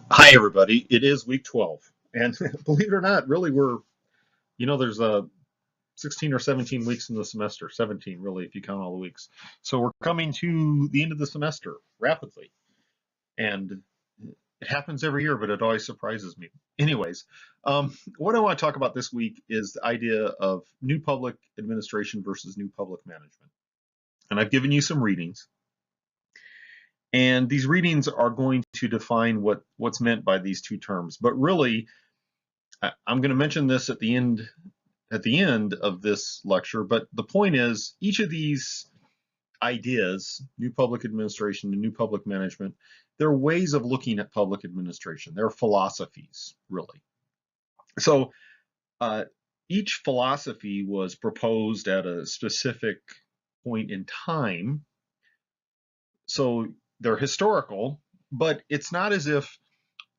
Hi, everybody. It is week 12. And believe it or not, really, there's 16 or 17 weeks in the semester, 17, really, if you count all the weeks. So we're coming to the end of the semester rapidly. And it happens every year, but it always surprises me. Anyways, what I want to talk about this week is the idea of new public administration versus new public management. And I've given you some readings. And these readings are going to define what's meant by these two terms. But really, I'm going to mention this at the end of this lecture, but the point is each of these ideas, new public administration and new public management, they're ways of looking at public administration. They're philosophies, really. So uh, each philosophy was proposed at a specific point in time. So they're historical, but it's not as if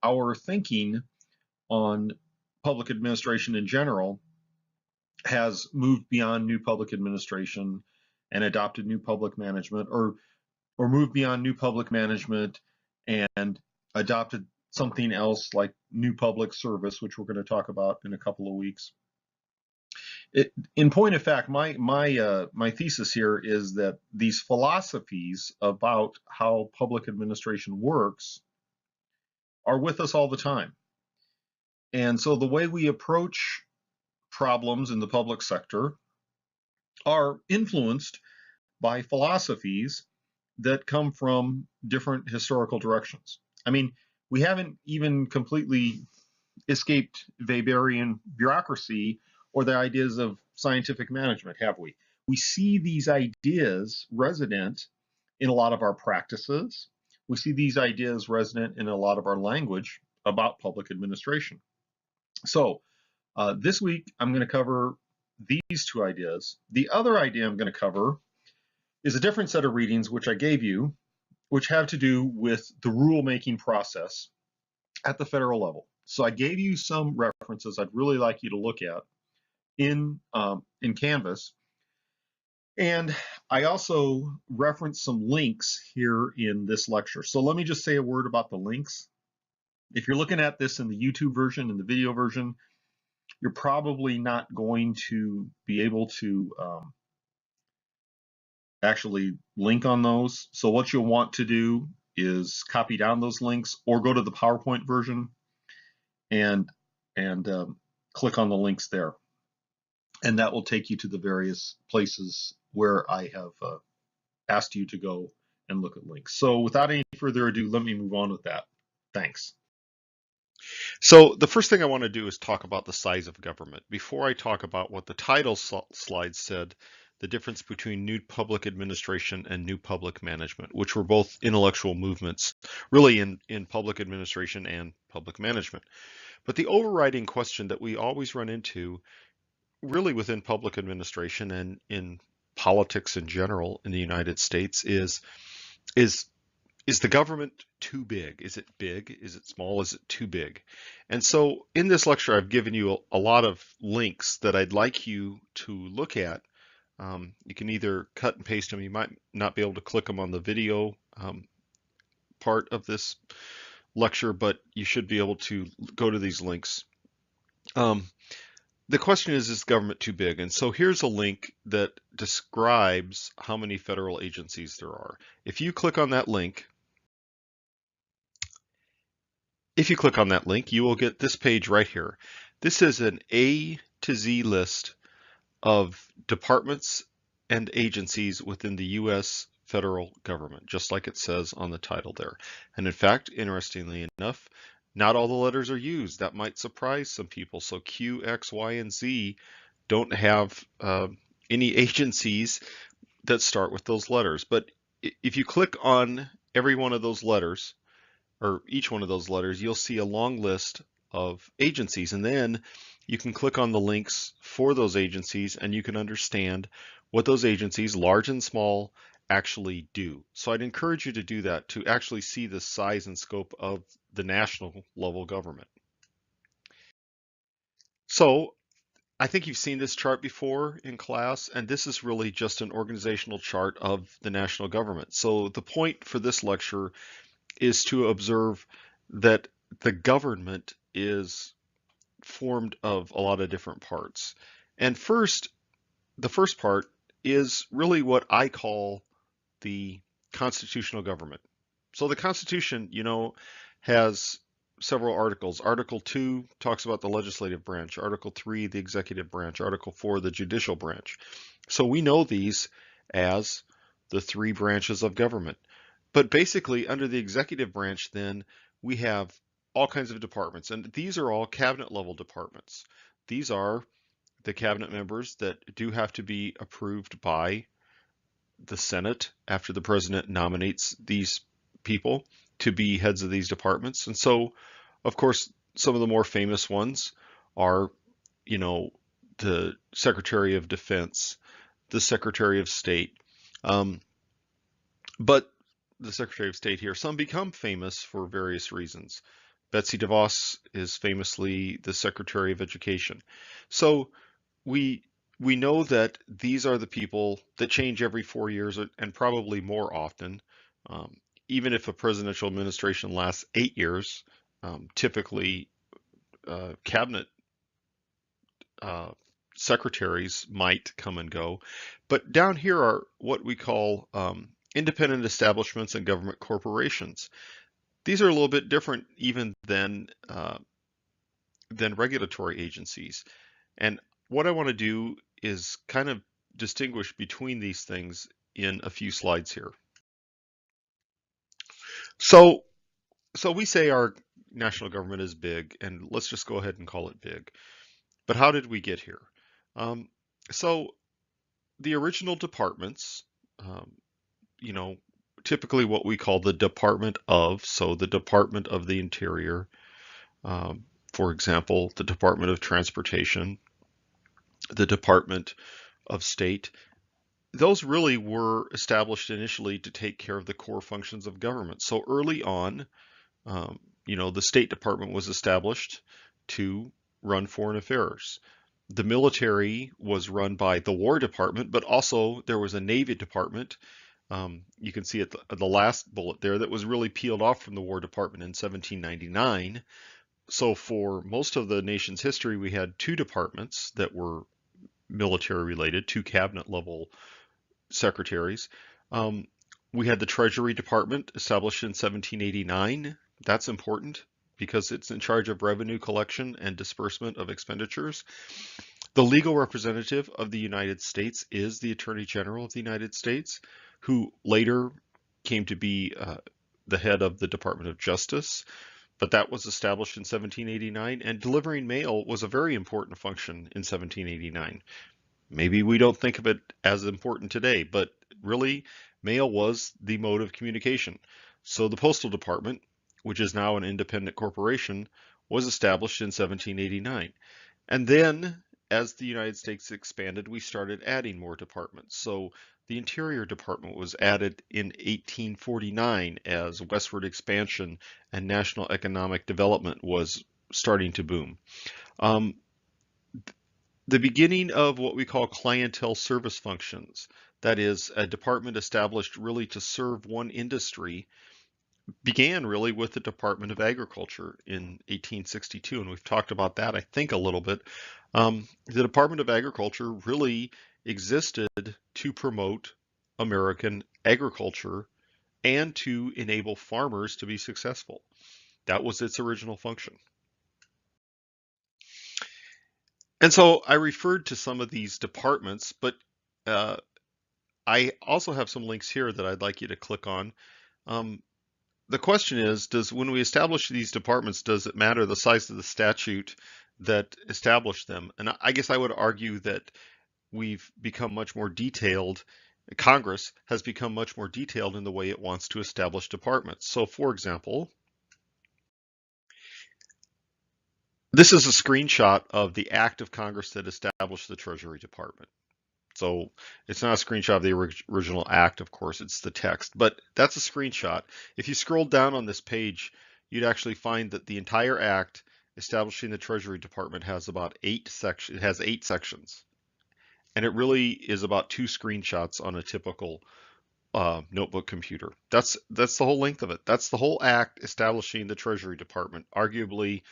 our thinking on public administration in general has moved beyond new public administration and adopted new public management, or moved beyond new public management and adopted something else like new public service, which we're going to talk about in a couple of weeks. In point of fact, my thesis here is that these philosophies about how public administration works are with us all the time. And so the way we approach problems in the public sector are influenced by philosophies that come from different historical directions. I mean, we haven't even completely escaped Weberian bureaucracy or the ideas of scientific management, have we? We see these ideas resident in a lot of our practices. We see these ideas resident in a lot of our language about public administration. So this week, I'm going to cover these two ideas. The other idea I'm going to cover is a different set of readings which I gave you, which have to do with the rulemaking process at the federal level. So I gave you some references I'd really like you to look at in Canvas. And I also referenced some links here in this lecture. So let me just say a word about the links. If you're looking at this in the YouTube version and the video version, you're probably not going to be able to actually link on those. So what you'll want to do is copy down those links or go to the PowerPoint version and click on the links there. And that will take you to the various places where I have asked you to go and look at links. So without any further ado, let me move on with that. Thanks. So the first thing I want to do is talk about the size of government. Before I talk about what the title slide said, the difference between new public administration and new public management, which were both intellectual movements, really in public administration and public management. But the overriding question that we always run into, really within public administration and in politics in general in the United States, is is the government too big? Is it big? Is it small? Is it too big? And so in this lecture, I've given you a lot of links that I'd like you to look at. You can either cut and paste them. You might not be able to click them on the video part of this lecture, but you should be able to go to these links. The question is government too big? And so here's a link that describes how many federal agencies there are. If you click on that link, you will get this page right here. This is an A to Z list of departments and agencies within the U.S. federal government, just like it says on the title there. And in fact, interestingly enough, not all the letters are used. That might surprise some people. So Q, X, Y, and Z don't have any agencies that start with those letters. But if you click on every one of those letters, or each one of those letters, you'll see a long list of agencies. And then you can click on the links for those agencies and you can understand what those agencies, large and small, actually do. So I'd encourage you to do that, to actually see the size and scope of the national level government. So I think you've seen this chart before in class, and this is really just an organizational chart of the national government. So the point for this lecture is to observe that the government is formed of a lot of different parts. And the first part is really what I call the constitutional government. So the Constitution, has several articles. Article 2 talks about the legislative branch, Article 3, the executive branch, Article 4, the judicial branch. So we know these as the three branches of government. But basically, under the executive branch, then we have all kinds of departments, and these are all cabinet level departments. These are the cabinet members that do have to be approved by the Senate after the president nominates these people to be heads of these departments. And so, of course, some of the more famous ones are, you know, the Secretary of Defense, the Secretary of State. Um, but the Secretary of State here, some become famous for various reasons. Betsy DeVos is famously the Secretary of Education. So we we know that these are the people that change every 4 years and probably more often. Um, Even if a presidential administration lasts 8 years, typically cabinet uh, secretaries might come and go. But down here are what we call independent establishments and government corporations. These are a little bit different even than regulatory agencies. And what I want to do is kind of distinguish between these things in a few slides here. So, so we say our national government is big, and let's just go ahead and call it big. But how did we get here? Um, so the original departments, um, you know, typically what we call the Department of, so the Department of the Interior, for example, the Department of Transportation, the Department of State, those really were established initially to take care of the core functions of government. So early on, um, the State Department was established to run foreign affairs. The military was run by the War Department, but also there was a Navy Department. You can see at the last bullet there that was really peeled off from the War Department in 1799. So for most of the nation's history, we had two departments that were military related, two cabinet level secretaries. Um, we had the Treasury Department established in 1789. That's important because it's in charge of revenue collection and disbursement of expenditures. The legal representative of the United States is the Attorney General of the United States, who later came to be the head of the Department of Justice. But that was established in 1789, and delivering mail was a very important function in 1789. Maybe we don't think of it as important today, but really, mail was the mode of communication. So the Postal Department, which is now an independent corporation, was established in 1789. And then, as the United States expanded, we started adding more departments. So the Interior Department was added in 1849 as westward expansion and national economic development was starting to boom. Um, the beginning of what we call clientele service functions, that is, a department established really to serve one industry, began really with the Department of Agriculture in 1862, and we've talked about that, I think, a little bit. The Department of Agriculture really existed to promote American agriculture and to enable farmers to be successful. That was its original function. And so I referred to some of these departments, but uh, I also have some links here that I'd like you to click on. Um, the question is, when we establish these departments, does it matter the size of the statute that established them? And I guess I would argue that we've become much more detailed. Congress has become much more detailed in the way it wants to establish departments. So for example, this is a screenshot of the act of Congress that established the Treasury Department. So it's not a screenshot of the original act, of course, it's the text, but that's a screenshot. If you scroll down on this page, you'd actually find that the entire act establishing the Treasury Department has about 8 sections. It has 8 sections, and it really is about 2 screenshots on a typical notebook computer. That's the whole length of it. That's the whole act establishing the Treasury Department, arguably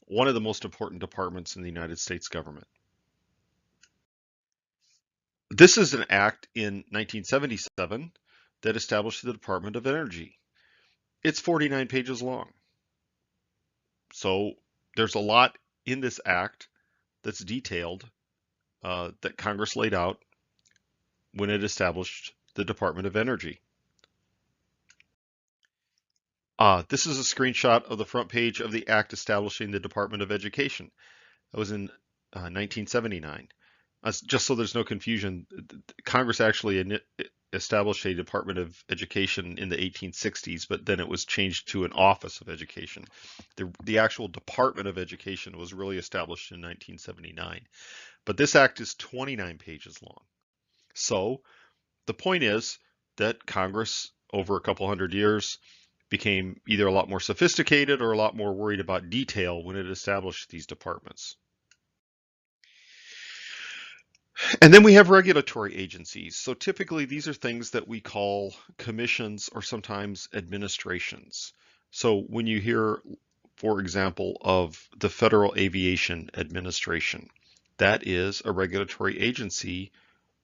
one of the most important departments in the United States government. This is an act in 1977 that established the Department of Energy. It's 49 pages long. So there's a lot in this act that's detailed that Congress laid out when it established the Department of Energy. This is a screenshot of the front page of the act establishing the Department of Education. That was in 1979. Just so there's no confusion, Congress actually established a Department of Education in the 1860s, but then it was changed to an Office of Education. The actual Department of Education was really established in 1979. But this act is 29 pages long. So the point is that Congress, over a couple hundred years, became either a lot more sophisticated or a lot more worried about detail when it established these departments. And then we have regulatory agencies. So typically these are things that we call commissions or sometimes administrations. So when you hear, for example, of the Federal Aviation Administration, that is a regulatory agency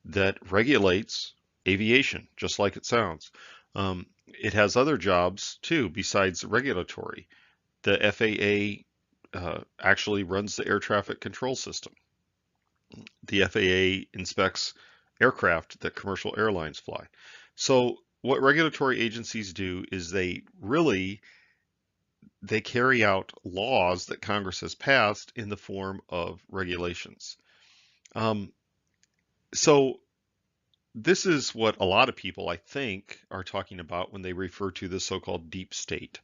that regulates aviation, just like it sounds. It has other jobs too besides regulatory. The FAA actually runs the air traffic control system. The FAA inspects aircraft that commercial airlines fly. So what regulatory agencies do is they carry out laws that Congress has passed in the form of regulations. So this is what a lot of people, I think, are talking about when they refer to the so-called deep state,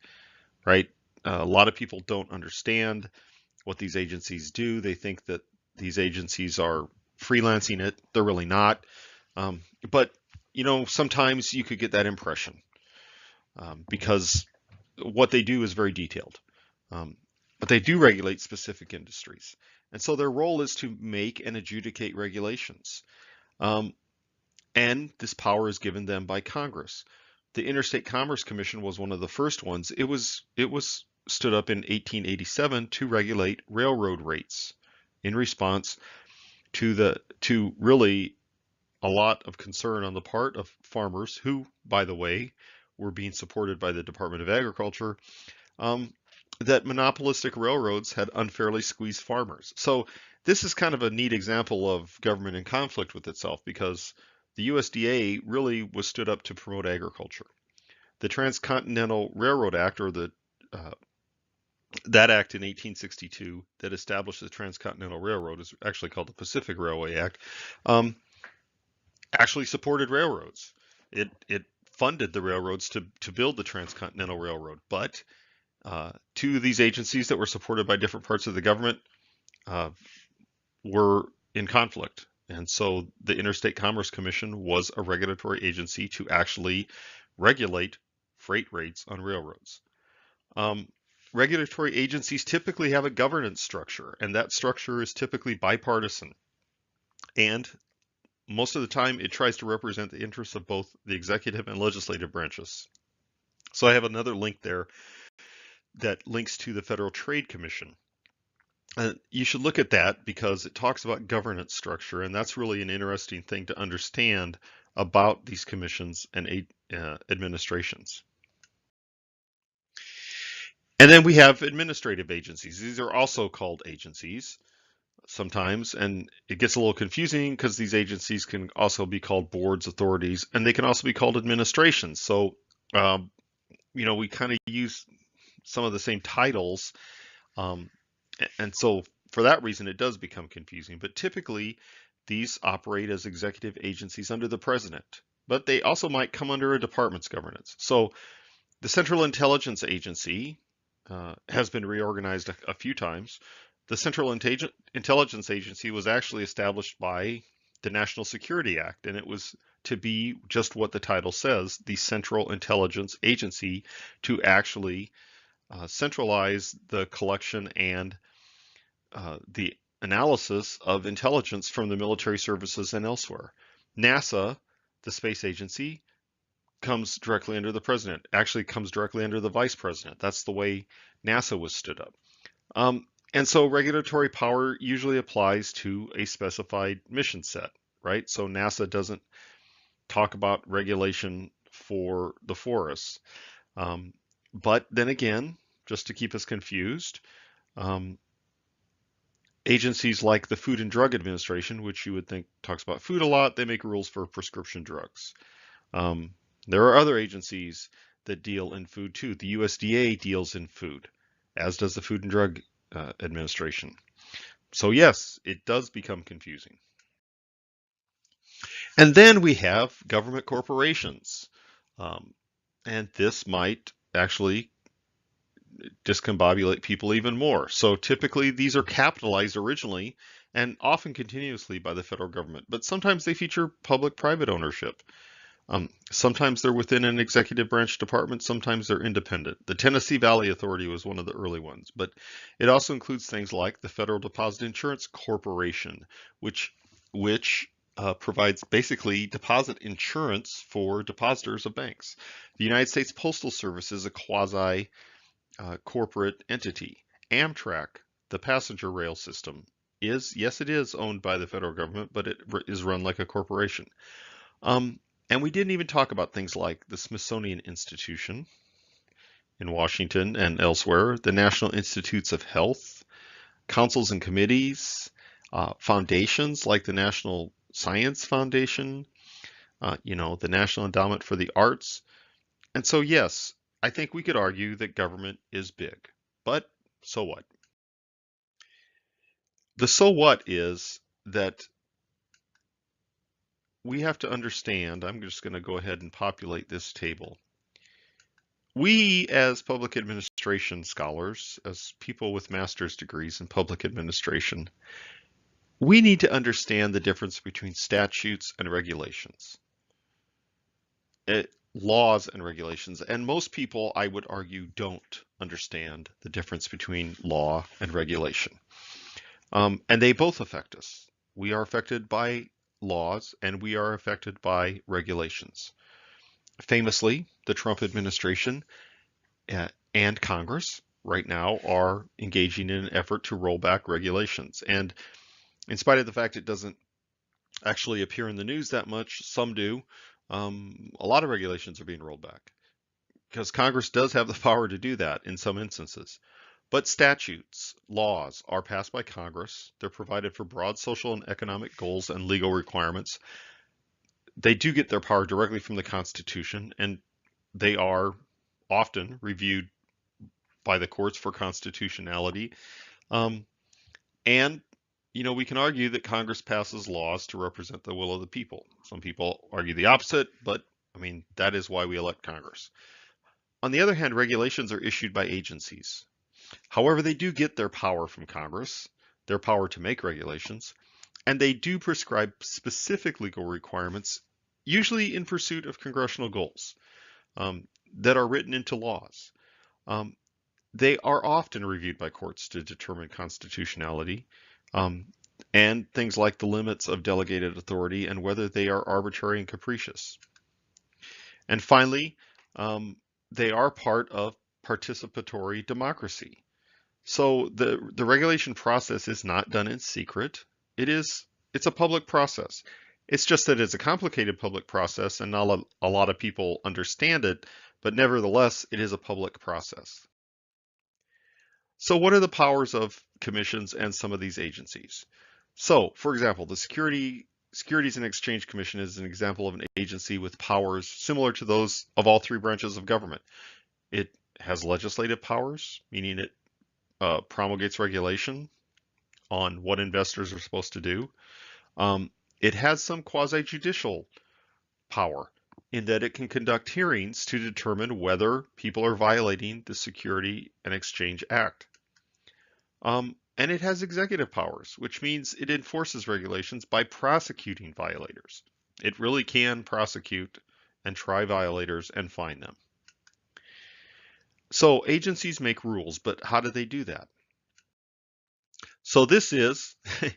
right? A lot of people don't understand what these agencies do. They think that these agencies are freelancing it. They're really not. But, sometimes you could get that impression because what they do is very detailed. But they do regulate specific industries. And so their role is to make and adjudicate regulations. And this power is given them by Congress. The Interstate Commerce Commission was one of the first ones. It was stood up in 1887 to regulate railroad rates in response to really a lot of concern on the part of farmers who, by the way, were being supported by the Department of Agriculture, that monopolistic railroads had unfairly squeezed farmers. So this is kind of a neat example of government in conflict with itself because the USDA really was stood up to promote agriculture. The Transcontinental Railroad Act, or that act in 1862 that established the Transcontinental Railroad, is actually called the Pacific Railway Act, actually supported railroads. It funded the railroads to build the Transcontinental Railroad, but two of these agencies that were supported by different parts of the government were in conflict. And so the Interstate Commerce Commission was a regulatory agency to actually regulate freight rates on railroads. Regulatory agencies typically have a governance structure, and that structure is typically bipartisan. And most of the time, it tries to represent the interests of both the executive and legislative branches. So I have another link there that links to the Federal Trade Commission. You should look at that because it talks about governance structure, and that's really an interesting thing to understand about these commissions and administrations. And then we have administrative agencies. These are also called agencies sometimes, and it gets a little confusing because these agencies can also be called boards, authorities, and they can also be called administrations. So, we kind of use some of the same titles. And so for that reason, it does become confusing. But typically, these operate as executive agencies under the president, but they also might come under a department's governance. So the Central Intelligence Agency has been reorganized a few times. The Central Intelligence Agency was actually established by the National Security Act, and it was to be just what the title says, the Central Intelligence Agency, to actually centralize the collection and the analysis of intelligence from the military services and elsewhere. NASA, the space agency, comes directly under the president, actually comes directly under the vice president. That's the way NASA was stood up. And so regulatory power usually applies to a specified mission set, right? So NASA doesn't talk about regulation for the forests. But then again, just to keep us confused, um, agencies like the Food and Drug Administration, which you would think talks about food a lot, they make rules for prescription drugs. There are other agencies that deal in food too. The USDA deals in food, as does the Food and Drug Administration. So yes, it does become confusing. And then we have government corporations. Um, and this might actually discombobulate people even more. So typically these are capitalized originally and often continuously by the federal government, but sometimes they feature public-private ownership. Sometimes they're within an executive branch department, sometimes they're independent. The Tennessee Valley Authority was one of the early ones, but it also includes things like the Federal Deposit Insurance Corporation, which provides basically deposit insurance for depositors of banks. The United States Postal Service is a quasi corporate entity. Amtrak, the passenger rail system, yes, it is owned by the federal government, but it is run like a corporation. And we didn't even talk about things like the Smithsonian Institution in Washington and elsewhere, the National Institutes of Health, councils and committees, foundations like the National Science Foundation, the National Endowment for the Arts. And so, yes, I think we could argue that government is big, but so what? The so what is that we have to understand, I'm just going to go ahead and populate this table. We, as public administration scholars, as people with master's degrees in public administration, we need to understand the difference between statutes and regulations, laws and regulations. And most people, I would argue, don't understand the difference between law and regulation. And they both affect us. We are affected by laws and we are affected by regulations. Famously, the Trump administration and Congress right now are engaging in an effort to roll back regulations. And in spite of the fact it doesn't actually appear in the news that much, some do, a lot of regulations are being rolled back because Congress does have the power to do that in some instances. But statutes, laws, are passed by Congress. They're provided for broad social and economic goals and legal requirements. They do get their power directly from the Constitution, and they are often reviewed by the courts for constitutionality. And, we can argue that Congress passes laws to represent the will of the people. Some people argue the opposite, but that is why we elect Congress. On the other hand, regulations are issued by agencies. However, they do get their power from Congress, their power to make regulations, and they do prescribe specific legal requirements, usually in pursuit of congressional goals, that are written into laws. They are often reviewed by courts to determine constitutionality, and things like the limits of delegated authority and whether they are arbitrary and capricious. And finally, they are part of participatory democracy. So the regulation process is not done in secret. It's a public process. It's just that it's a complicated public process and not a lot of people understand it, but nevertheless, it is a public process. So what are the powers of commissions and some of these agencies? So, for example, the Securities and Exchange Commission is an example of an agency with powers similar to those of all three branches of government. It has legislative powers, meaning it promulgates regulation on what investors are supposed to do. It has some quasi-judicial power in that it can conduct hearings to determine whether people are violating the Security and Exchange Act. And it has executive powers, which means it enforces regulations by prosecuting violators. It really can prosecute and try violators and fine them. So agencies make rules, but how do they do that? So this is,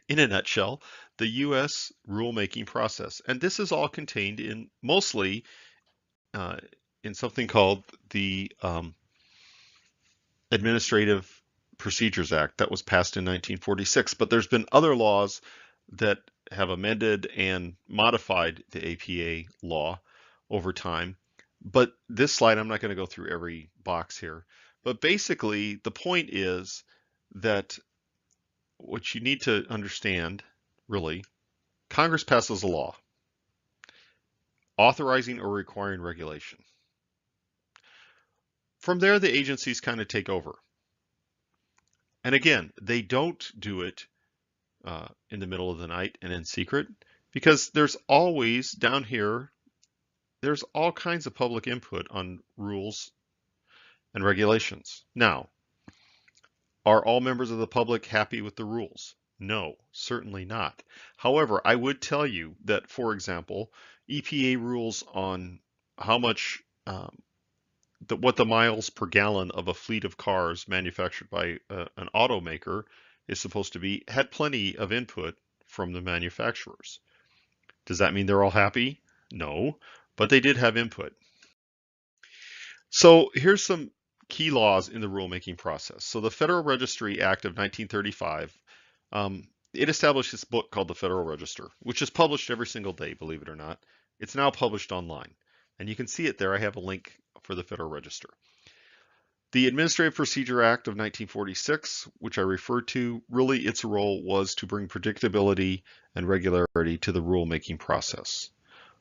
in a nutshell, the U.S. rulemaking process. And this is all contained in mostly uh, in something called the Administrative Procedures Act that was passed in 1946. But there's been other laws that have amended and modified the APA law over time. But this slide, I'm not going to go through every box here. But basically, the point is that what you need to understand, really, Congress passes a law authorizing or requiring regulation. From there, the agencies kind of take over. And again, they don't do it in the middle of the night and in secret, because there's always down here, there's all kinds of public input on rules and regulations. Now, are all members of the public happy with the rules? No, certainly not. However, I would tell you that, for example, EPA rules on how much what the miles per gallon of a fleet of cars manufactured by an automaker is supposed to be had plenty of input from the manufacturers. Does that mean they're all happy? No, but they did have input. So here's some key laws in the rulemaking process. So the Federal Registry Act of 1935, it established this book called the Federal Register, which is published every single day, believe it or not. It's now published online, and you can see it there. I have a link for the Federal Register. The Administrative Procedure Act of 1946, which I referred to, really its role was to bring predictability and regularity to the rulemaking process.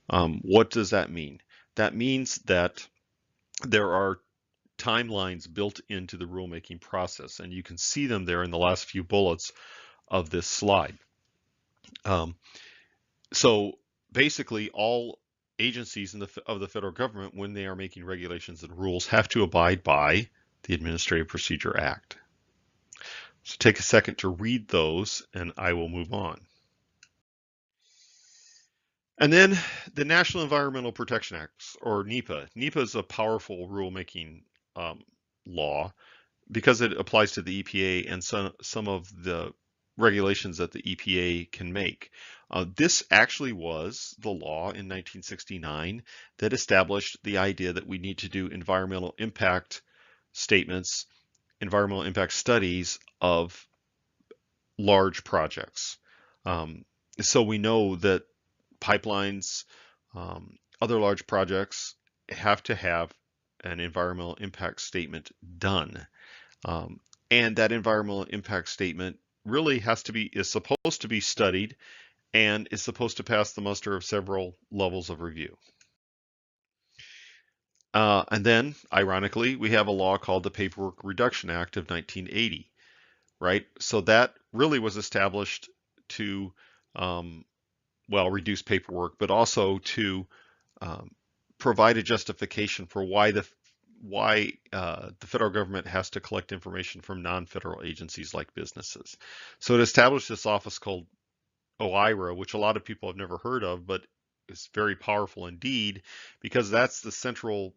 What does that mean? That means that there are timelines built into the rulemaking process, and you can see them there in the last few bullets of this slide. So basically, all agencies of the federal government, when they are making regulations and rules, have to abide by the Administrative Procedure Act. So take a second to read those, and I will move on. And then the National Environmental Protection Act, or NEPA. NEPA is a powerful rulemaking law because it applies to the EPA and some of the regulations that the EPA can make. This actually was the law in 1969 that established the idea that we need to do environmental impact statements, environmental impact studies of large projects. So we know that pipelines, other large projects have to have an environmental impact statement done. And that environmental impact statement really is supposed to be studied and is supposed to pass the muster of several levels of review. And then, ironically, we have a law called the Paperwork Reduction Act of 1980, right? So that really was established to, reduce paperwork, but also to provide a justification for why the federal government has to collect information from non-federal agencies like businesses. So it established this office called OIRA, which a lot of people have never heard of, but is very powerful indeed, because that's the central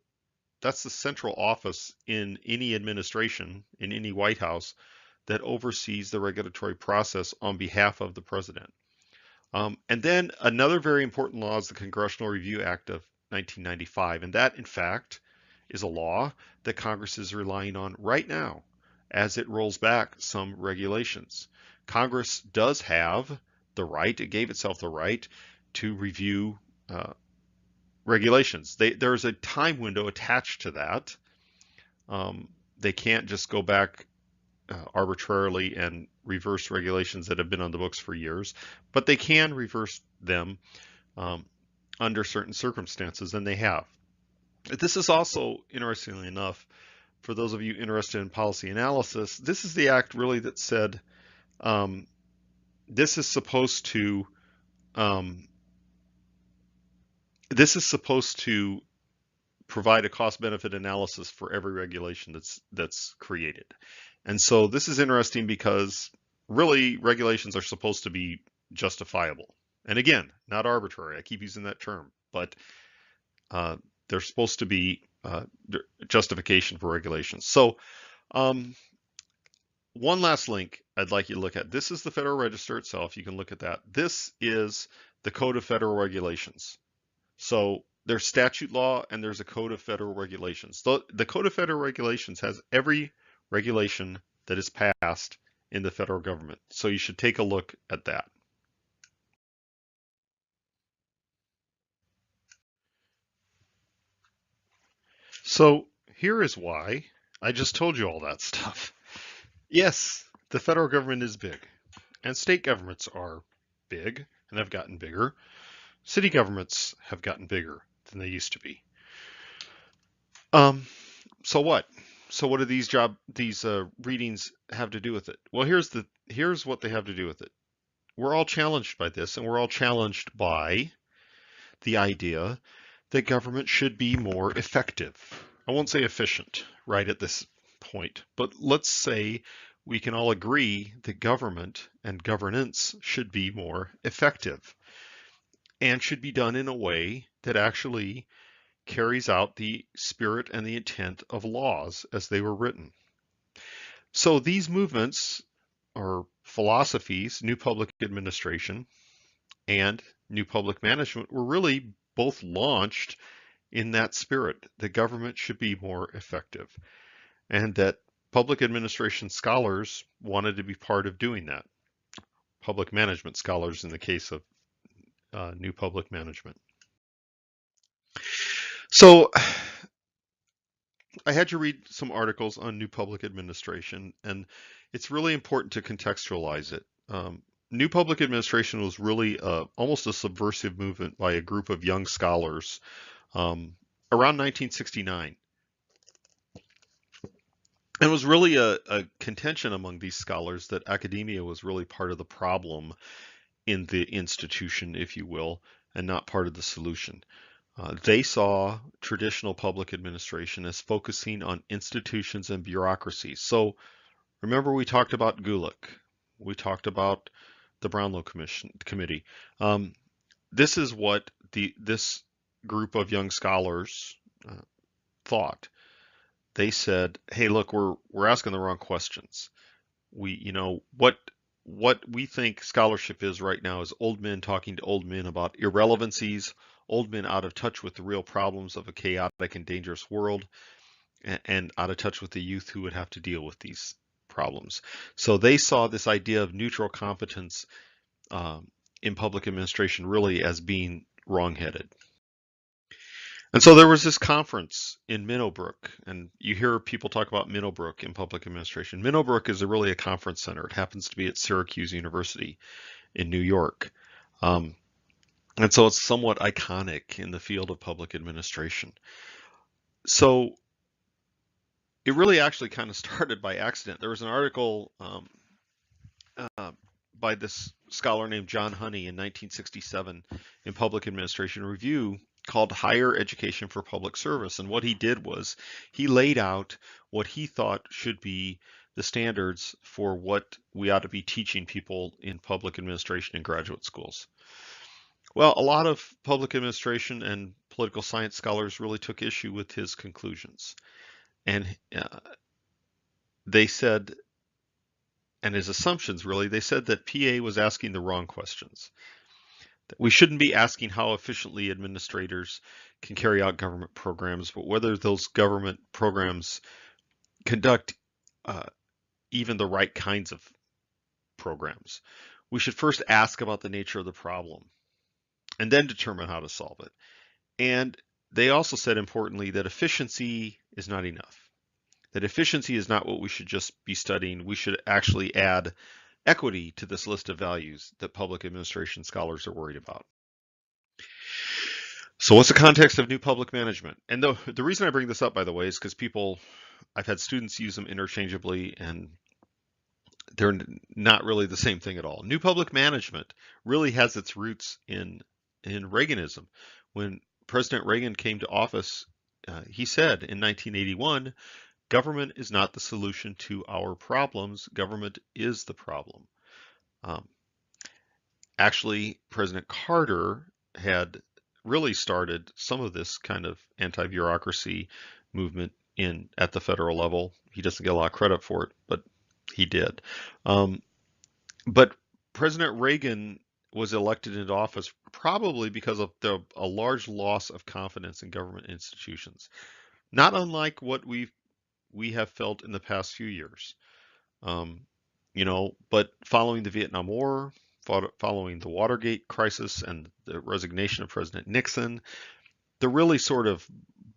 office in any administration, in any White House, that oversees the regulatory process on behalf of the president. And then another very important law is the Congressional Review Act of 1995, and that, in fact, is a law that Congress is relying on right now as it rolls back some regulations. Congress does have the right, it gave itself the right to review regulations. There's a time window attached to that. They can't just go back arbitrarily and reverse regulations that have been on the books for years, but they can reverse them under certain circumstances, and they have. This is also, interestingly enough, for those of you interested in policy analysis, this is the act really that said this is supposed to provide a cost-benefit analysis for every regulation that's created. And so this is interesting because really regulations are supposed to be justifiable. And again, not arbitrary. I keep using that term, but they're supposed to be justification for regulations. So one last link I'd like you to look at. This is the Federal Register itself. You can look at that. This is the Code of Federal Regulations. So there's statute law and there's a code of federal regulations. The code of federal regulations has every regulation that is passed in the federal government. So you should take a look at that. So here is why I just told you all that stuff. Yes, the federal government is big, and state governments are big and have gotten bigger. City governments have gotten bigger than they used to be. So what? So what do these readings have to do with it? Well, here's what they have to do with it. We're all challenged by this, and we're all challenged by the idea that government should be more effective. I won't say efficient right at this point, but let's say we can all agree that government and governance should be more effective and should be done in a way that actually carries out the spirit and the intent of laws as they were written. So these movements or philosophies, New Public Administration and New Public Management, were really both launched in that spirit. The government should be more effective, and that public administration scholars wanted to be part of doing that. Public management scholars in the case of New Public Management. So I had to read some articles on New Public Administration, and it's really important to contextualize it. New Public Administration was really almost a subversive movement by a group of young scholars around 1969. It was really a contention among these scholars that academia was really part of the problem in the institution, if you will, and not part of the solution. They saw traditional public administration as focusing on institutions and bureaucracies. So remember, we talked about Gulick. We talked about the Brownlow Committee. This is what this group of young scholars thought. They said, "Hey, look, we're asking the wrong questions. What we think scholarship is right now is old men talking to old men about irrelevancies, old men out of touch with the real problems of a chaotic and dangerous world, and out of touch with the youth who would have to deal with these problems." So they saw this idea of neutral competence in public administration really as being wrongheaded. And so there was this conference in Minnowbrook, and you hear people talk about Minnowbrook in public administration. Minnowbrook is really a conference center. It happens to be at Syracuse University in New York. And so it's somewhat iconic in the field of public administration. So it really actually kind of started by accident. There was an article by this scholar named John Honey in 1967 in Public Administration Review called Higher Education for Public Service. And what he did was he laid out what he thought should be the standards for what we ought to be teaching people in public administration in graduate schools. Well, a lot of public administration and political science scholars really took issue with his conclusions. And they said, and his assumptions really, they said that PA was asking the wrong questions. That we shouldn't be asking how efficiently administrators can carry out government programs, but whether those government programs conduct even the right kinds of programs. We should first ask about the nature of the problem and then determine how to solve it. And they also said, importantly, that efficiency is not enough. That efficiency is not what we should just be studying. We should actually add equity to this list of values that public administration scholars are worried about. So what's the context of new public management? And the reason I bring this up, by the way, is because I've had students use them interchangeably, and they're not really the same thing at all. New public management really has its roots in Reaganism. When President Reagan came to office, he said in 1981, "Government is not the solution to our problems. Government is the problem." Actually, President Carter had really started some of this kind of anti-bureaucracy movement at the federal level. He doesn't get a lot of credit for it, but he did. But President Reagan was elected into office probably because of a large loss of confidence in government institutions, not unlike what we have felt in the past few years. Um, but following the Vietnam War, following the Watergate crisis and the resignation of President Nixon, the really sort of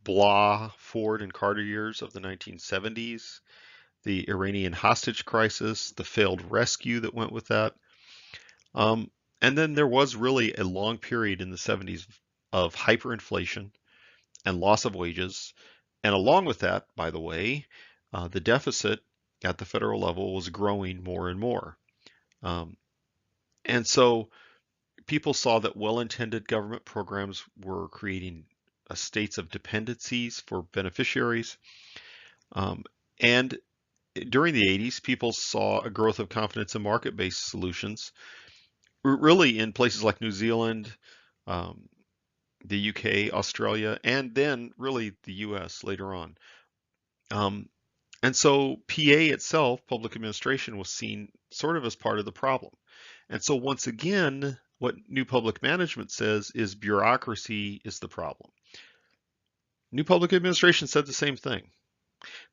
blah Ford and Carter years of the 1970s, the Iranian hostage crisis, the failed rescue that went with that. And then there was really a long period in the 70s of hyperinflation and loss of wages. And along with that, by the way, the deficit at the federal level was growing more and more. Um, and so people saw that well-intended government programs were creating states of dependencies for beneficiaries. And during the 80s, people saw a growth of confidence in market-based solutions, really in places like New Zealand, um, the UK, Australia, and then really the US later on. Um, and so PA itself, public administration, was seen sort of as part of the problem. And so once again, what new public management says is bureaucracy is the problem. New public administration said the same thing.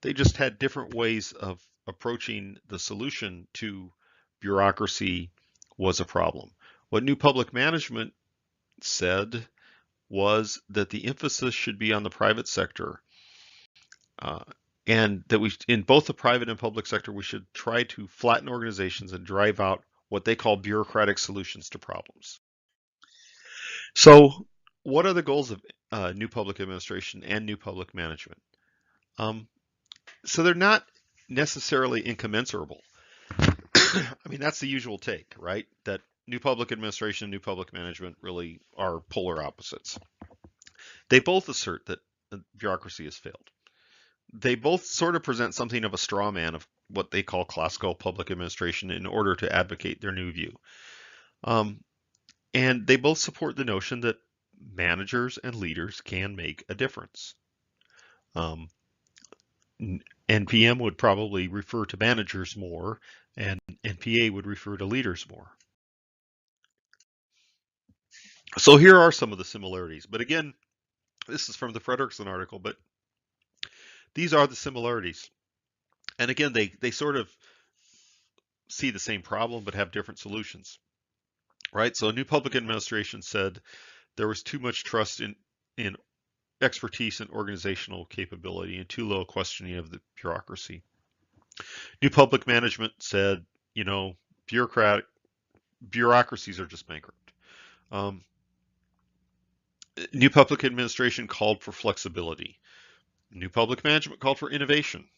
They just had different ways of approaching the solution to bureaucracy was a problem. What new public management said was that the emphasis should be on the private sector, uh, and that we, in both the private and public sector, we should try to flatten organizations and drive out what they call bureaucratic solutions to problems. So, what are the goals of new public administration and new public management? Um, so they're not necessarily incommensurable. I mean, that's the usual take, right? That new public administration and new public management really are polar opposites. They both assert that bureaucracy has failed. They both sort of present something of a straw man of what they call classical public administration in order to advocate their new view. Um, and they both support the notion that managers and leaders can make a difference. Um, NPM would probably refer to managers more, and NPA would refer to leaders more. So here are some of the similarities. But again, this is from the Frederickson article, but these are the similarities. And again, they sort of see the same problem but have different solutions, right? So a new public administration said there was too much trust in expertise and organizational capability and too low questioning of the bureaucracy. New public management said, bureaucracies are just bankrupt. New public administration called for flexibility. New public management called for innovation.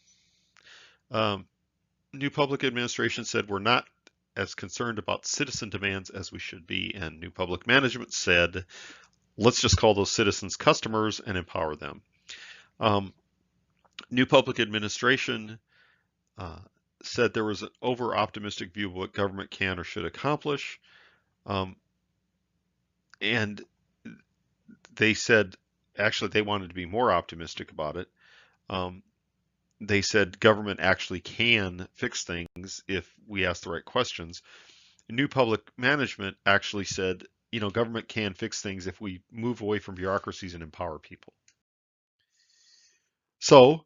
New public administration said we're not as concerned about citizen demands as we should be, and new public management said let's just call those citizens customers and empower them. New public administration said there was an over-optimistic view of what government can or should accomplish, and they said actually they wanted to be more optimistic about it. They said government actually can fix things if we ask the right questions. New public management actually said, government can fix things if we move away from bureaucracies and empower people. So,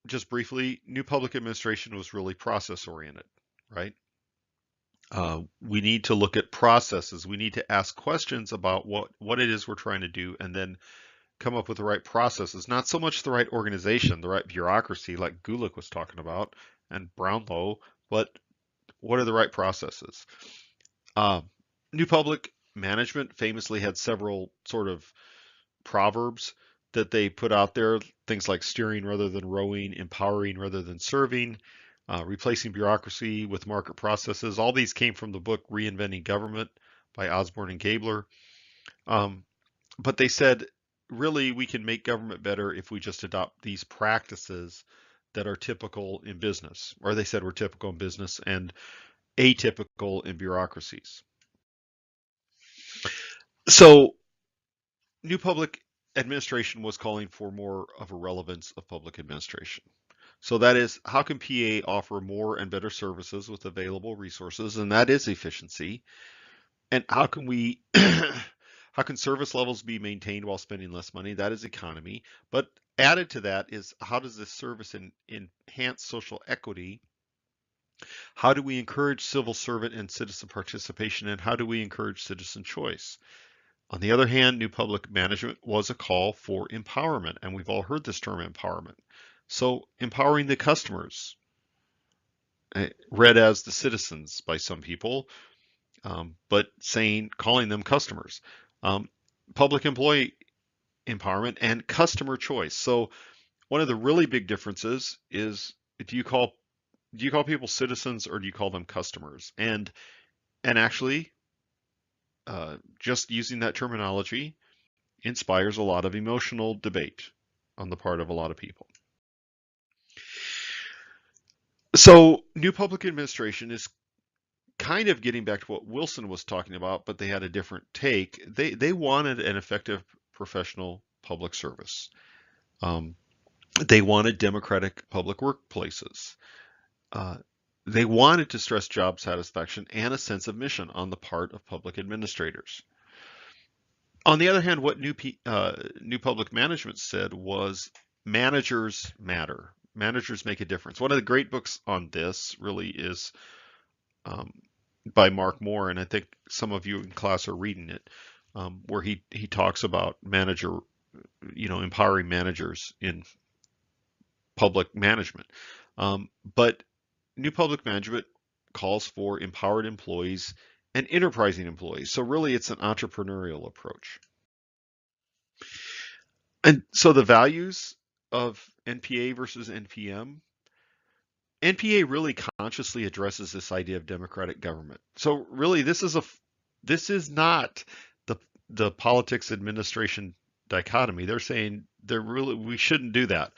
just briefly, new public administration was really process oriented, right? We need to look at processes. We need to ask questions about what it is we're trying to do, and then come up with the right processes, not so much the right organization, the right bureaucracy like Gulick was talking about and Brownlow, but what are the right processes? New public management famously had several sort of proverbs that they put out there, things like steering rather than rowing, empowering rather than serving, replacing bureaucracy with market processes. All these came from the book Reinventing Government by Osborne and Gabler. But they said, really, we can make government better if we just adopt these practices that are typical in business, or they said were typical in business and atypical in bureaucracies. So new public administration was calling for more of a relevance of public administration. So that is, how can PA offer more and better services with available resources? And that is efficiency. And how can we how can service levels be maintained while spending less money? That is economy. But added to that is, how does this service enhance social equity? How do we encourage civil servant and citizen participation? And how do we encourage citizen choice? On the other hand, new public management was a call for empowerment, and we've all heard this term empowerment. So empowering the customers, read as the citizens by some people, but calling them customers. Um, Public employee empowerment and customer choice. So one of the really big differences is, do you call people citizens or do you call them customers? And actually, just using that terminology inspires a lot of emotional debate on the part of a lot of people. So new public administration is kind of getting back to what Wilson was talking about, but they had a different take. They wanted an effective professional public service. Um, they wanted democratic public workplaces. Uh, they wanted to stress job satisfaction and a sense of mission on the part of public administrators. On the other hand, what new public management said was managers matter. Managers make a difference. One of the great books on this really is um, by Mark Moore, and I think some of you in class are reading it, where he talks about empowering managers in public management. But new public management calls for empowered employees and enterprising employees. So really, it's an entrepreneurial approach. And so the values of NPA versus NPM, NPA really consciously addresses this idea of democratic government. So really, this is not the politics administration dichotomy. They're saying we shouldn't do that.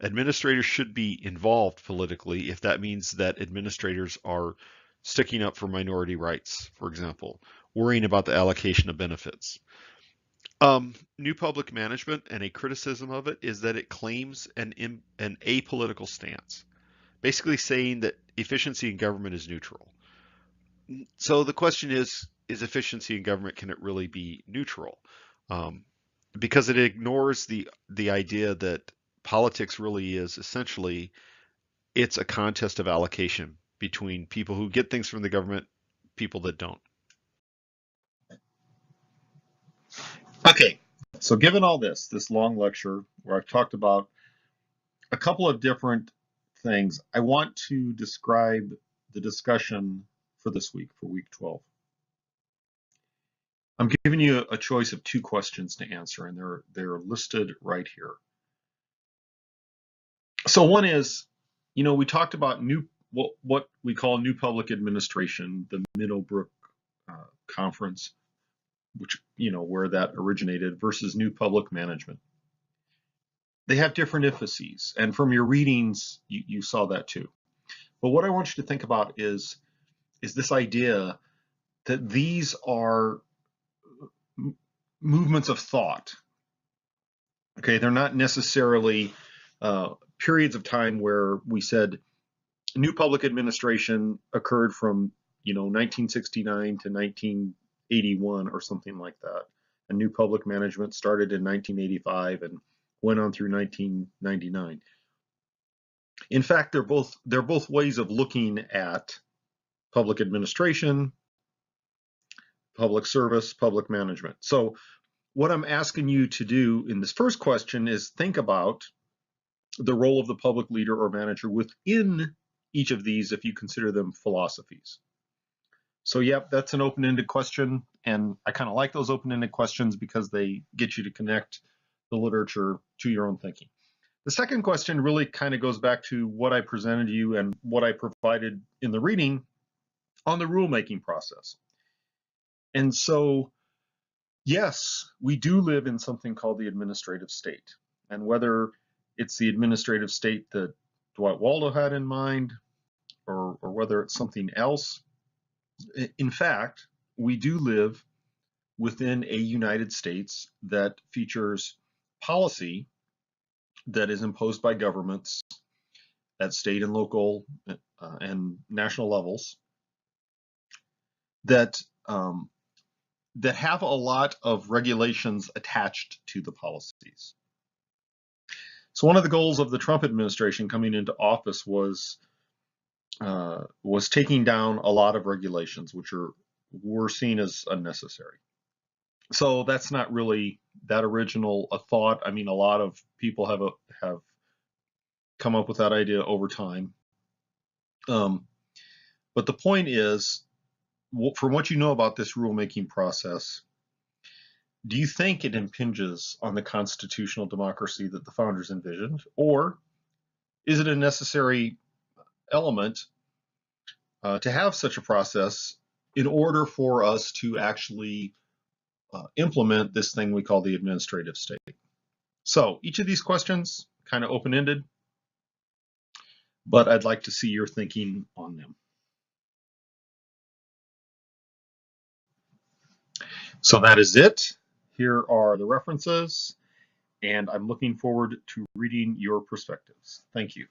Administrators should be involved politically if that means that administrators are sticking up for minority rights, for example, worrying about the allocation of benefits. New public management, and a criticism of it is that it claims an apolitical stance, basically saying that efficiency in government is neutral. So the question is efficiency in government, can it really be neutral? Um, because it ignores the idea that politics really is essentially, it's a contest of allocation between people who get things from the government, people that don't. Okay, so given all this long lecture where I've talked about a couple of different things, I want to describe the discussion for this week, for week 12. I'm giving you a choice of two questions to answer, and they're listed right here. So one is, we talked about what we call new public administration, the Middlebrook conference, which where that originated, versus new public management. They have different emphases, and from your readings, you saw that too. But what I want you to think about is this idea that these are movements of thought. Okay, they're not necessarily periods of time where we said new public administration occurred from 1969 to 1981 or something like that. And new public management started in 1985 and went on through 1999. In fact, they're both ways of looking at public administration, public service, public management. So what I'm asking you to do in this first question is think about the role of the public leader or manager within each of these if you consider them philosophies. So yep, that's an open-ended question, and I kind of like those open-ended questions because they get you to connect the literature to your own thinking. The second question really kind of goes back to what I presented to you and what I provided in the reading on the rulemaking process. And so, yes, we do live in something called the administrative state. And whether it's the administrative state that Dwight Waldo had in mind, or whether it's something else, in fact, we do live within a United States that features policy that is imposed by governments at state and local and national levels that that have a lot of regulations attached to the policies. So one of the goals of the Trump administration coming into office was taking down a lot of regulations, which were seen as unnecessary. So that's not really that original a thought. I mean, a lot of people have come up with that idea over time. But the point is, from what you know about this rulemaking process, do you think it impinges on the constitutional democracy that the founders envisioned, or is it a necessary element to have such a process in order for us to actually implement this thing we call the administrative state? So each of these questions kind of open-ended, but I'd like to see your thinking on them. So that is it. Here are the references, and I'm looking forward to reading your perspectives. Thank you.